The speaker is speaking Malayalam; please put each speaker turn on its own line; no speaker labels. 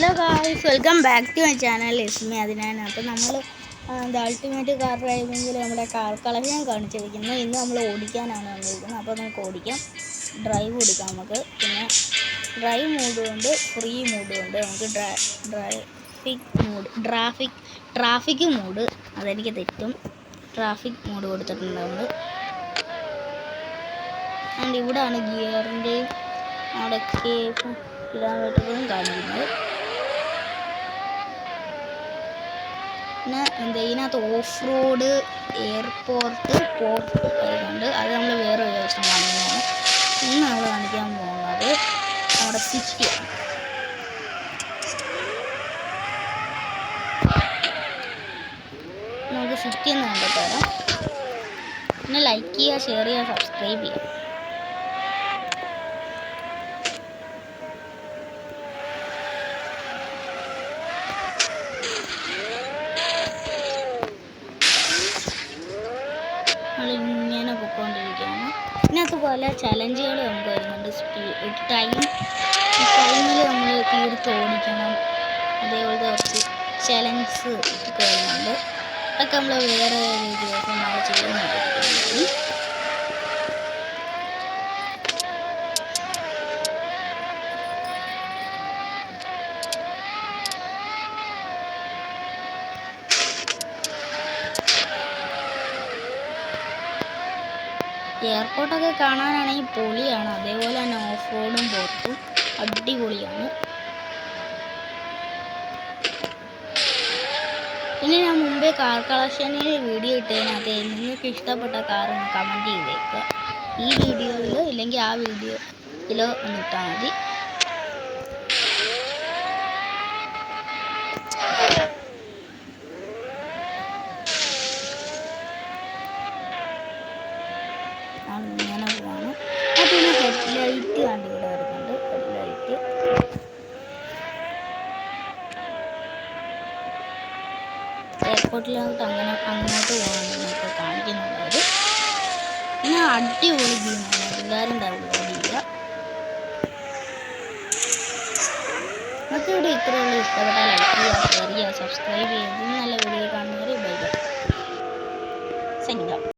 Hello guys, welcome back to my channel. ഇസ്മി അതിനാണ്. അപ്പോൾ നമ്മൾ അൾട്ടിമേറ്റ് കാർ ഡ്രൈവിങ്ങിൽ നമ്മുടെ കാർ കളക്ഷൻ കാണിച്ചിരിക്കുന്നു. ഇന്ന് നമ്മൾ ഓടിക്കാനാണ് വന്നിരിക്കുന്നത്. അപ്പോൾ നമുക്ക് ഓടിക്കാം, ഡ്രൈവ് ഓടിക്കാം നമുക്ക്. പിന്നെ ഡ്രൈവ് മോഡും ഉണ്ട്, ഫ്രീ മോഡും ഉണ്ട്. നമുക്ക് ട്രാഫിക് മോഡ് അതെനിക്ക് തെറ്റും. ട്രാഫിക് മോഡ് കൊടുത്തിട്ടുണ്ട് നമ്മൾ. ആൻഡ് ഇവിടെയാണ് ഗിയറിൻ്റെയും അവിടെ കിലോമീറ്ററും കാണിക്കുന്നത്. പിന്നെ ഇതിനകത്ത് ഓഫ് റോഡ്, എയർപോർട്ട്, പോർട്ട് വരുന്നുണ്ട്. അത് നമ്മൾ വേറെ ഒരു ദിവസം കാണിക്കുന്നതാണ്. ഇന്ന് നമ്മൾ കാണിക്കാൻ പോകുന്നത് നമ്മുടെ സിറ്റിയാണ്. നമുക്ക് സിറ്റി എന്ന് കണ്ടിട്ട് വരാം. പിന്നെ ലൈക്ക് ചെയ്യുക, ഷെയർ ചെയ്യുക, സബ്സ്ക്രൈബ് ചെയ്യുക. ഇങ്ങനെ പൊയ്ക്കൊണ്ടിരിക്കുകയാണ്. ഇതിനകത്ത് പല ചലഞ്ചുകൾ നമുക്ക് വരുന്നുണ്ട്. ടൈമിൽ നമ്മൾ തീർത്ത് ഓടിക്കണം. അതേപോലത്തെ കുറച്ച് ചലഞ്ചസ് ഒക്കെ വരുന്നുണ്ട്. അതൊക്കെ നമ്മൾ വേറെ രീതിയിലൊക്കെ നമ്മൾ ചെയ്യുന്നുണ്ട്. എയർപോർട്ടൊക്കെ കാണാനാണെങ്കിൽ പൊളിയാണ്. അതേപോലെ തന്നെ ഓഫ് റോഡും പോർട്ടും അടിപൊളിയാണ്. പിന്നെ ഞാൻ മുമ്പേ കാർ കളക്ഷനിൽ വീഡിയോ ഇട്ടതിനകത്ത് നിങ്ങൾക്ക് ഇഷ്ടപ്പെട്ട കാറൊന്ന് കമൻറ്റ് ചെയ്തേക്കുക. ഈ വീഡിയോയിൽ ഇല്ലെങ്കിൽ ആ വീഡിയോയിലോ ഇട്ടാൽ മതി. അങ്ങനെ പോവാണ്. അതിന് ഹെഡ്ലൈറ്റ് കണ്ട് ഇവിടെ വരുന്നുണ്ട്. ഹെഡ്ലൈറ്റ് എയർപോർട്ടിലോട്ട് അങ്ങോട്ട് പോകാനൊക്കെ കാണിക്കുന്നുണ്ട് അവർ. പിന്നെ അടിപൊളി ഗെയിമാണ്. എല്ലാവരും ഡൗൺലോഡ് ചെയ്യുക. നമുക്ക് ഇവിടെ ഇത്രയുള്ള ഇഷ്ടപ്പെട്ടാൽ ലൈക്ക് ചെയ്യുക, ഷെയർ ചെയ്യുക, സബ്സ്ക്രൈബ് ചെയ്യുക. നല്ല വീഡിയോ കാണുന്നവരെ ബൈ ബൈ. Signing out.